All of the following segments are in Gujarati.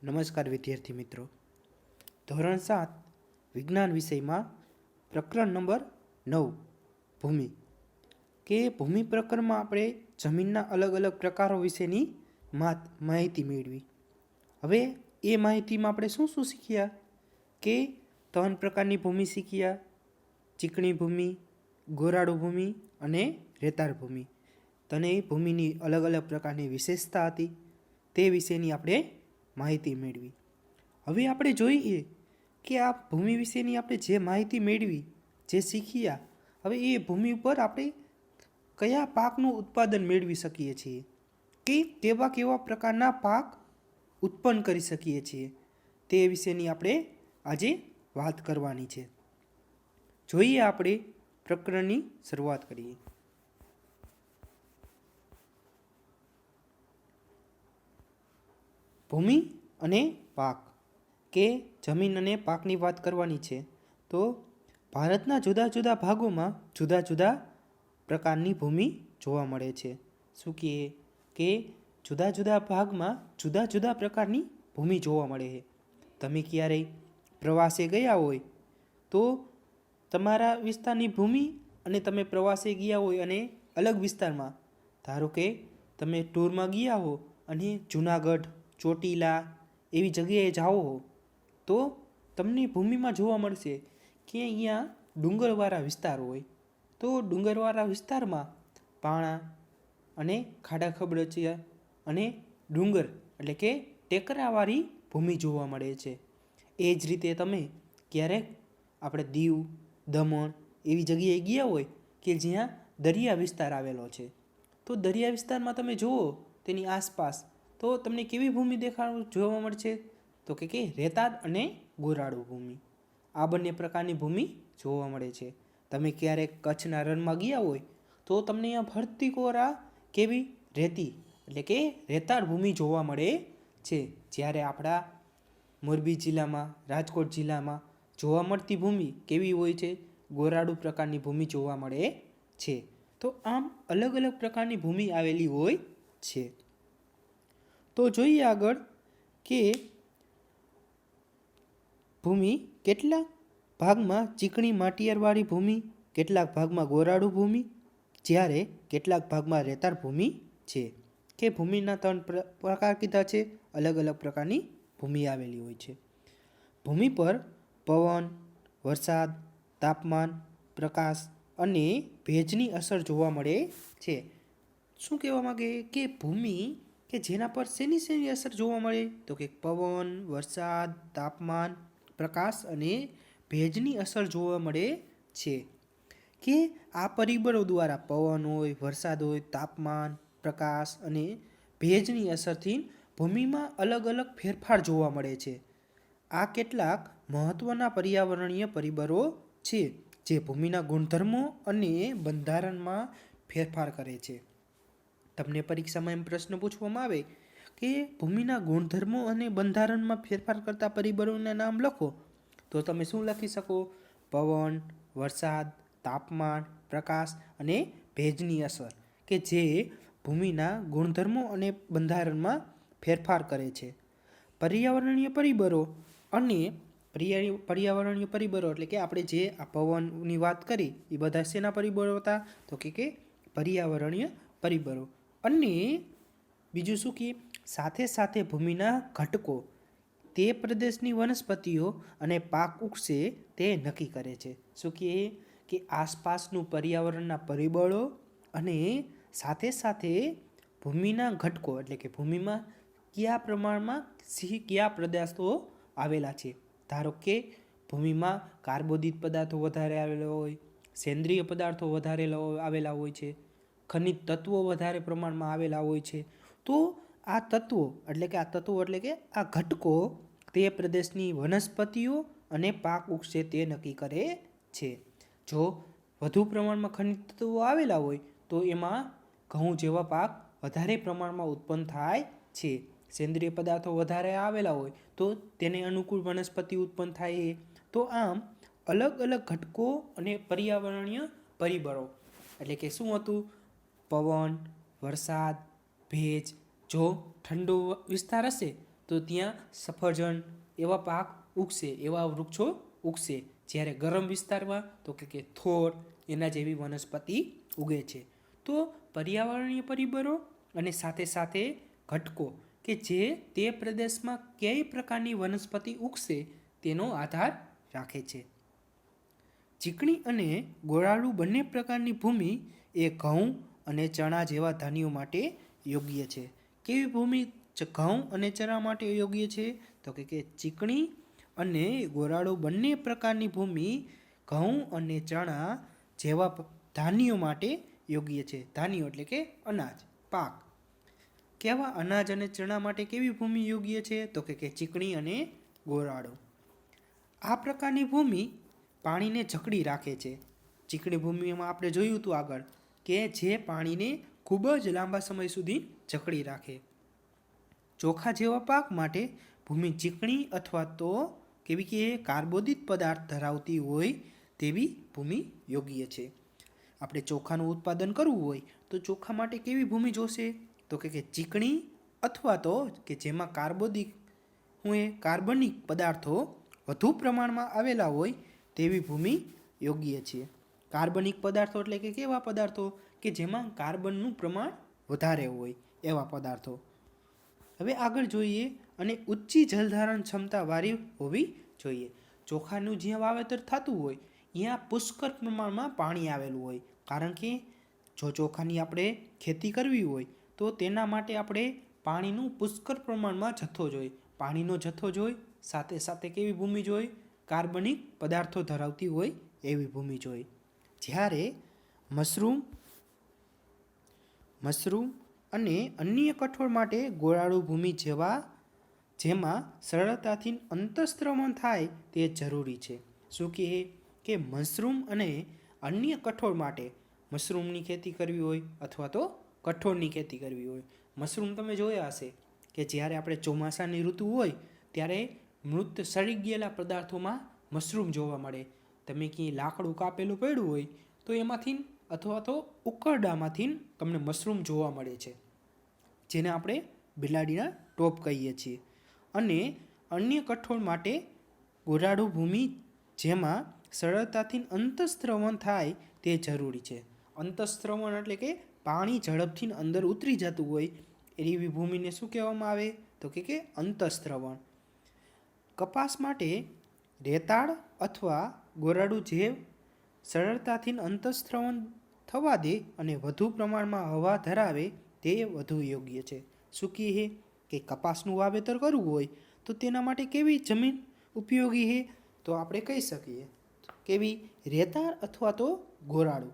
નમસ્કાર વિદ્યાર્થી મિત્રો. ધોરણ 7 વિજ્ઞાન વિષયમાં પ્રકરણ નંબર 9 ભૂમિ કે ભૂમિ પ્રકરણમાં આપણે જમીનના અલગ અલગ પ્રકારો વિશેની માહિતી મેળવી. હવે એ માહિતીમાં આપણે શું શું શીખ્યા કે 3 પ્રકારની ભૂમિ શીખ્યા: ચીકણી ભૂમિ, ગોરાડુ ભૂમિ અને રેતાળ ભૂમિ. તને ભૂમિની અલગ અલગ પ્રકારની વિશેષતા હતી તે વિશેની આપણે માહિતી મેળવી. હવે આપણે જોઈએ કે આ ભૂમિ વિશેની આપણે જે માહિતી મેળવી, જે શીખ્યા, હવે એ ભૂમિ ઉપર આપણે કયા પાકનું ઉત્પાદન મેળવી શકીએ છીએ કે કેવા કેવા પ્રકારના પાક ઉત્પન્ન કરી શકીએ છીએ તે વિશેની આપણે આજે વાત કરવાની છે. જોઈએ આપણે પ્રકરણની શરૂઆત કરીએ. ભૂમિ અને પાક કે જમીન અને પાકની વાત કરવાની છે. તો ભારતના જુદા જુદા ભાગોમાં જુદા જુદા પ્રકારની ભૂમિ જોવા મળે છે. શું કહીએ કે જુદા જુદા ભાગમાં જુદા જુદા પ્રકારની ભૂમિ જોવા મળે છે. તમે ક્યારેય પ્રવાસે ગયા હોય તો તમારા વિસ્તારની ભૂમિ અને તમે પ્રવાસે ગયા હોય અને અલગ વિસ્તારમાં, ધારો કે તમે ટૂરમાં ગયા હો અને જૂનાગઢ, ચોટીલા એવી જગ્યાએ જાઓ હો તો તમને ભૂમિમાં જોવા મળશે કે અહીંયા ડુંગરવાળા વિસ્તાર હોય તો ડુંગરવાળા વિસ્તારમાં પાણા અને ખાડા ખબરચિયા અને ડુંગર એટલે કે ટેકરાવાળી ભૂમિ જોવા મળે છે. એ જ રીતે તમે ક્યારેક આપણે દીવ, દમણ એવી જગ્યાએ ગયા હોય કે જ્યાં દરિયા વિસ્તાર આવેલો છે તો દરિયા વિસ્તારમાં તમે જુઓ તેની આસપાસ તો તમને કેવી ભૂમિ જોવા મળશે તો કે રેતાળ અને ગોરાડુ ભૂમિ. આ બંને પ્રકારની ભૂમિ જોવા મળે છે. તમે ક્યારેક કચ્છના રણમાં ગયા હોય તો તમને અહીંયા ફરતી કોરા કેવી રેતી એટલે કે રેતાળ ભૂમિ જોવા મળે છે. જ્યારે આપણા મોરબી જિલ્લામાં, રાજકોટ જિલ્લામાં જોવા મળતી ભૂમિ કેવી હોય છે? ગોરાડુ પ્રકારની ભૂમિ જોવા મળે છે. તો આમ અલગ અલગ પ્રકારની ભૂમિ આવેલી હોય છે. તો જોઈએ આગળ કે ભૂમિ કેટલાક ભાગમાં ચીકણી માટીયાળવાળી ભૂમિ, કેટલાક ભાગમાં ગોરાડુ ભૂમિ, જ્યારે કેટલાક ભાગમાં રેતાળ ભૂમિ છે. કે ભૂમિના 3 પ્રકાર કીધા છે. અલગ અલગ પ્રકારની ભૂમિ આવેલી હોય છે. ભૂમિ પર પવન, વરસાદ, તાપમાન, પ્રકાશ અને ભેજની અસર જોવા મળે છે. શું કહેવા માંગે કે ભૂમિ કે જેના પર શેની અસર જોવા મળે તો કે પવન, વરસાદ, તાપમાન, પ્રકાશ અને ભેજની અસર જોવા મળે છે. કે આ પરિબળો દ્વારા પવન હોય, વરસાદ હોય, તાપમાન, પ્રકાશ અને ભેજની અસરથી ભૂમિમાં અલગ અલગ ફેરફાર જોવા મળે છે. આ કેટલાક મહત્વના પર્યાવરણીય પરિબળો છે જે ભૂમિના ગુણધર્મો અને બંધારણમાં ફેરફાર કરે છે. તમને પરીક્ષામાં એમ પ્રશ્ન પૂછવામાં આવે કે ભૂમિના ગુણધર્મો અને બંધારણમાં ફેરફાર કરતા પરિબળોના નામ લખો, તો તમે શું લખી શકો? પવન, વરસાદ, તાપમાન, પ્રકાશ અને ભેજની અસર કે જે ભૂમિના ગુણધર્મો અને બંધારણમાં ફેરફાર કરે છે. પર્યાવરણીય પરિબળો અને પર્યાવરણીય પરિબળો એટલે કે આપણે જે આ પવનની વાત કરી એ બધા શેના પરિબળો હતા તો કે પર્યાવરણીય પરિબળો. અને બીજું શું કે સાથે સાથે ભૂમિના ઘટકો તે પ્રદેશની વનસ્પતિઓ અને પાક ઉગશે તે નક્કી કરે છે. શું કે આસપાસનું પર્યાવરણના પરિબળો અને સાથે સાથે ભૂમિના ઘટકો એટલે કે ભૂમિમાં કયા પ્રમાણમાં કયા પદાર્થો આવેલા છે. ધારો કે ભૂમિમાં કાર્બોદિત પદાર્થો વધારે આવેલા હોય, સેન્દ્રિય પદાર્થો વધારે આવેલા હોય છે, ખનિજ તત્વો વધારે પ્રમાણમાં આવેલા હોય છે. તો આ તત્વો એટલે કે આ ઘટકો તે પ્રદેશની વનસ્પતિઓ અને પાક ઉગશે તે નક્કી કરે છે. જો વધુ પ્રમાણમાં ખનિજ તત્વો આવેલા હોય તો એમાં ઘઉં જેવા પાક વધારે પ્રમાણમાં ઉત્પન્ન થાય છે. સેન્દ્રિય પદાર્થો વધારે આવેલા હોય તો તેને અનુકૂળ વનસ્પતિ ઉત્પન્ન થાય. તો આમ અલગ અલગ ઘટકો અને પર્યાવરણીય પરિબળો એટલે કે શું હતું? પવન, વરસાદ, ભેજ. જો ઠંડો વિસ્તાર હશે તો ત્યાં સફરજન એવા પાક ઉગશે, એવા વૃક્ષો ઉગશે. જ્યારે ગરમ વિસ્તારમાં તો કે થોર એના જેવી વનસ્પતિ ઉગે છે. તો પર્યાવરણીય પરિબળો અને સાથે સાથે ઘટકો કે જે તે પ્રદેશમાં કઈ પ્રકારની વનસ્પતિ ઉગશે તેનો આધાર રાખે છે. ચીકણી અને ગોળાળુ બંને પ્રકારની ભૂમિ એ ઘઉં અને ચણા જેવા ધાન્યો માટે યોગ્ય છે. કેવી ભૂમિ ઘઉં અને ચણા માટે યોગ્ય છે? તો કે ચીકણી અને ગોળાળુ બંને પ્રકારની ભૂમિ ઘઉં અને ચણા જેવા ધાન્યો માટે યોગ્ય છે. ધાન્યો એટલે કે અનાજ, પાક. કેવા અનાજ અને ચણા માટે કેવી ભૂમિ યોગ્ય છે? તો કે ચીકણી અને ગોળાળુ. આ પ્રકારની ભૂમિ પાણીને જકડી રાખે છે. ચીકણી ભૂમિમાં આપણે જોયું હતું આગળ કે જે પાણીને ખૂબ જ લાંબા સમય સુધી જકડી રાખે. ચોખા જેવા પાક માટે ભૂમિ ચીકણી અથવા તો કેવી કે કાર્બોદિત પદાર્થ ધરાવતી હોય તેવી ભૂમિ યોગ્ય છે. આપણે ચોખાનું ઉત્પાદન કરવું હોય તો ચોખા માટે કેવી ભૂમિ જોશે? તો કે ચીકણી અથવા તો કે જેમાં કાર્બનિક પદાર્થો વધુ પ્રમાણમાં આવેલા હોય તેવી ભૂમિ યોગ્ય છે. કાર્બનિક પદાર્થો એટલે કે કેવા પદાર્થો કે જેમાં કાર્બનનું પ્રમાણ વધારે હોય એવા પદાર્થો. હવે આગળ જોઈએ, અને ઊંચી જલધારણ ક્ષમતાવાળી હોવી જોઈએ. ચોખાનું જ્યાં વાવેતર થતું હોય ત્યાં પુષ્કળ પ્રમાણમાં પાણી આવેલું હોય, કારણ કે જો ચોખાની આપણે ખેતી કરવી હોય તો તેના માટે આપણે પાણીનું પુષ્કળ પ્રમાણમાં જથ્થો જોઈએ. પાણીનો જથ્થો જોઈ, સાથે સાથે કેવી ભૂમિ જોઈ? કાર્બનિક પદાર્થો ધરાવતી હોય એવી ભૂમિ જોઈ. જ્યારે મશરૂમ અને અન્ય કઠોળ માટે ગોળાળુ ભૂમિ જેમાં સરળતાથી અંતઃસ્ત્રવણ થાય તે જરૂરી છે. શું કહે કે મશરૂમ અને અન્ય કઠોળ માટે મશરૂમની ખેતી કરવી હોય અથવા તો કઠોળની ખેતી કરવી હોય. મશરૂમ તમે જોયા હશે કે જ્યારે આપણે ચોમાસાની ઋતુ હોય ત્યારે મૃત સડી ગયેલા પદાર્થોમાં મશરૂમ જોવા મળે. તમે ક્યાંય લાકડું કાપેલું પડ્યું હોય તો એમાંથી અથવા તો ઉકરડામાંથી તમને મશરૂમ જોવા મળે છે, જેને આપણે બિલાડીના ટોપ કહીએ છીએ. અને અન્ય કઠોળ માટે ગોળાળુ ભૂમિ જેમાં સરળતાથી અંતઃસ્ત્રવણ થાય તે જરૂરી છે. અંતઃસ્ત્રવણ એટલે કે પાણી ઝડપથી અંદર ઉતરી જતું હોય એવી ભૂમિને શું કહેવામાં આવે? તો કે અંતઃસ્ત્રવણ. કપાસ માટે રેતાળ અથવા ગોળાળુ જે સરળતાથી અંતઃસ્ત્રવણ થવા દે અને વધુ પ્રમાણમાં હવા ધરાવે તે વધુ યોગ્ય છે. શું કહે કે કપાસનું વાવેતર કરવું હોય તો તેના માટે કેવી જમીન ઉપયોગી છે? તો આપણે કહી શકીએ કેવી? રેતાળ અથવા તો ગોળાળુ.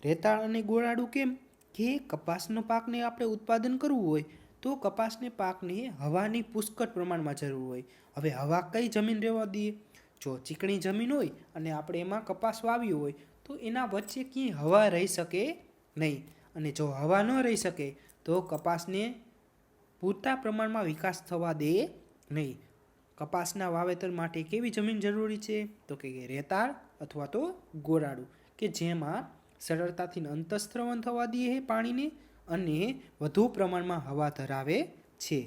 રેતાળ અને ગોળાળુ કેમ? કે કપાસનો પાકને આપણે ઉત્પાદન કરવું હોય તો કપાસને પાકને હવાની પુષ્કળ પ્રમાણમાં જરૂર હોય. હવે હવા કઈ જમીન રહેવા દઈએ? જો ચીકણી જમીન હોય અને આપણે એમાં કપાસ વાવ્યું હોય તો એના વચ્ચે ક્યાંય હવા રહી શકે નહીં. અને જો હવા ન રહી શકે તો કપાસને પૂરતા પ્રમાણમાં વિકાસ થવા દે નહીં. કપાસના વાવેતર માટે કેવી જમીન જરૂરી છે? તો કે રેતાળ અથવા તો ગોળાળુ કે જેમાં સરળતાથી અંતઃસ્ત્રવણ થવા દે પાણીને અને વધુ પ્રમાણમાં હવા ધરાવે છે.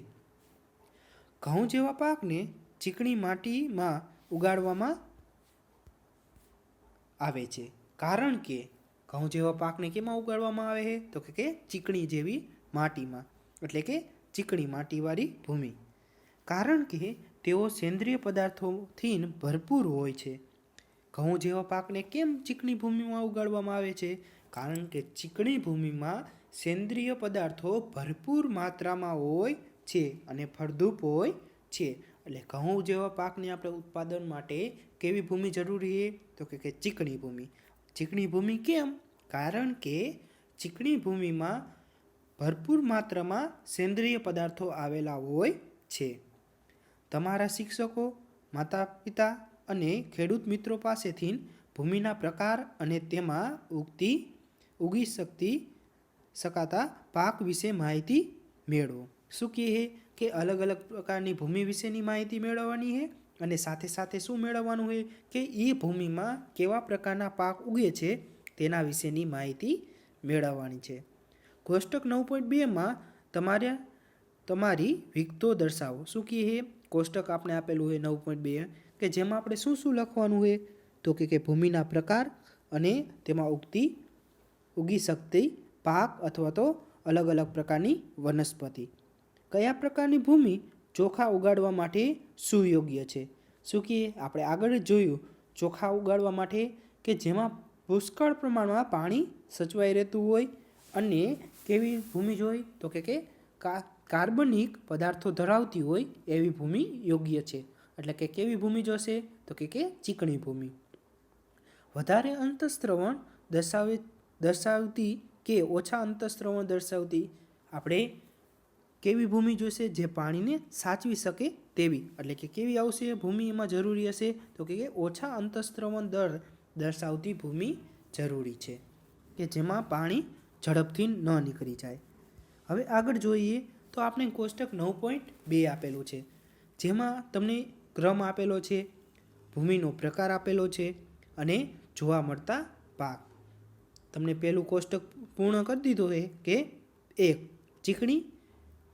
ઘઉં જેવા પાકને ચીકણી માટીમાં ઉગાડવામાં આવે છે, કારણ કે ઘઉં જેવા પાકને કેમાં ઉગાડવામાં આવે છે? તો કે ચીકણી જેવી માટીમાં, એટલે કે ચીકણી માટીવાળી ભૂમિ. કારણ કે તેઓ સેન્દ્રિય પદાર્થોથી ભરપૂર હોય છે. ઘઉં જેવા પાકને કેમ ચીકણી ભૂમિમાં ઉગાડવામાં આવે છે? કારણ કે ચીકણી ભૂમિમાં સેન્દ્રિય પદાર્થો ભરપૂર માત્રામાં હોય છે અને ફળદ્રુપ હોય છે. એટલે ઘઉં જેવા પાકને આપણે ઉત્પાદન માટે કેવી ભૂમિ જરૂરી છે? તો કે ચીકણી ભૂમિ. ચીકણી ભૂમિ કેમ? કારણ કે ચીકણી ભૂમિમાં ભરપૂર માત્રામાં સેન્દ્રિય પદાર્થો આવેલા હોય છે. તમારા શિક્ષકો, માતા પિતા અને ખેડૂત મિત્રો પાસેથી ભૂમિના પ્રકાર અને તેમાં ઉગી શકાતા પાક વિશે માહિતી મેળવો. શું કહે કે અલગ અલગ પ્રકારની ભૂમિ વિશેની માહિતી મેળવવાની છે અને સાથે સાથે શું મેળવવાનું છે કે એ ભૂમિમાં કેવા પ્રકારના પાક ઉગે છે તેના વિશેની માહિતી મેળવવાની છે. કોષ્ટક 9.2માં તમારી વિગતો દર્શાવો. શું કહે? કોષ્ટક આપણે આપેલું હોય 9.2 કે જેમાં આપણે શું શું લખવાનું હોય? તો કે ભૂમિના પ્રકાર અને તેમાં ઉગી શકતી પાક અથવા તો અલગ અલગ પ્રકારની વનસ્પતિ. કયા પ્રકારની ભૂમિ ચોખા ઉગાડવા માટે સુયોગ્ય છે? શું કે આપણે આગળ જ જોયું ચોખા ઉગાડવા માટે કે જેમાં પુષ્કળ પ્રમાણમાં પાણી સચવાઈ રહેતું હોય. અને કેવી ભૂમિ જોઈએ? તો કે કાર્બનિક પદાર્થો ધરાવતી હોય એવી ભૂમિ યોગ્ય છે. એટલે કે કેવી ભૂમિ જોશે? તો કે ચીકણી ભૂમિ. વધારે અંતઃસ્ત્રવણ દર્શાવતી કે ઓછા અંતઃસ્ત્રવણ દર્શાવતી આપણે કેવી ભૂમિ જોઈશે? જે પાણીને સાચવી શકે તેવી. એટલે કે કેવી આવશે ભૂમિ એમાં જરૂરી હશે? તો કે ઓછા અંતઃસ્ત્રવણ દર દર્શાવતી ભૂમિ જરૂરી છે કે જેમાં પાણી ઝડપથી ન નીકળી જાય. હવે આગળ જોઈએ તો આપણે કોષ્ટક 9.2 આપેલું છે જેમાં તમને ક્રમ આપેલો છે, ભૂમિનો પ્રકાર આપેલો છે અને જોવા મળતા પાક. તમને પહેલું કોષ્ટક પૂર્ણ કરી દીધું છે કે 1 ચીકણી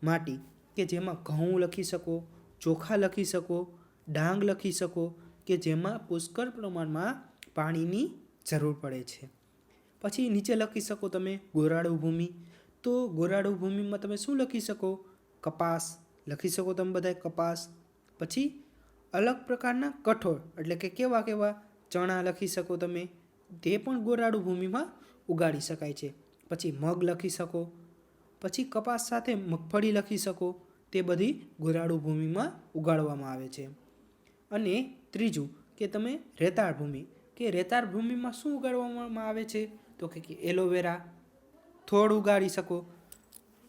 માટી કે જેમાં ઘઉં લખી શકો, ચોખા લખી શકો, ડાંગ લખી શકો કે જેમાં પુષ્કળ પ્રમાણમાં પાણીની જરૂર પડે છે. પછી નીચે લખી શકો તમે ગોરાડુ ભૂમિ. તો ગોરાડુ ભૂમિમાં તમે શું લખી શકો? કપાસ લખી શકો તમે બધા કપાસ. પછી અલગ પ્રકારના કઠોળ એટલે કે કેવા ચણા લખી શકો તમે, તે પણ ગોરાડુ ભૂમિમાં ઉગાડી શકાય છે. પછી મગ લખી શકો, પછી કપાસ સાથે મગફળી લખી શકો, તે બધી ગોરાડુ ભૂમિમાં ઉગાડવામાં આવે છે. અને ત્રીજું કે તમે રેતાળ ભૂમિ કે રેતાળ ભૂમિમાં શું ઉગાડવામાં આવે છે? તો કે એલોવેરા થોડ ઉગાડી શકો.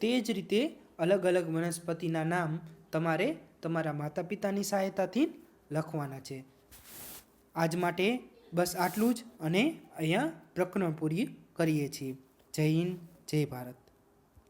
તે જ રીતે અલગ અલગ વનસ્પતિના નામ તમારે તમારા માતા પિતાની સહાયતાથી લખવાના છે. આજ માટે બસ આટલું જ અને અહીંયા પ્રકરણ પૂરી કરીએ છીએ. જય હિન્દ, જય ભારત.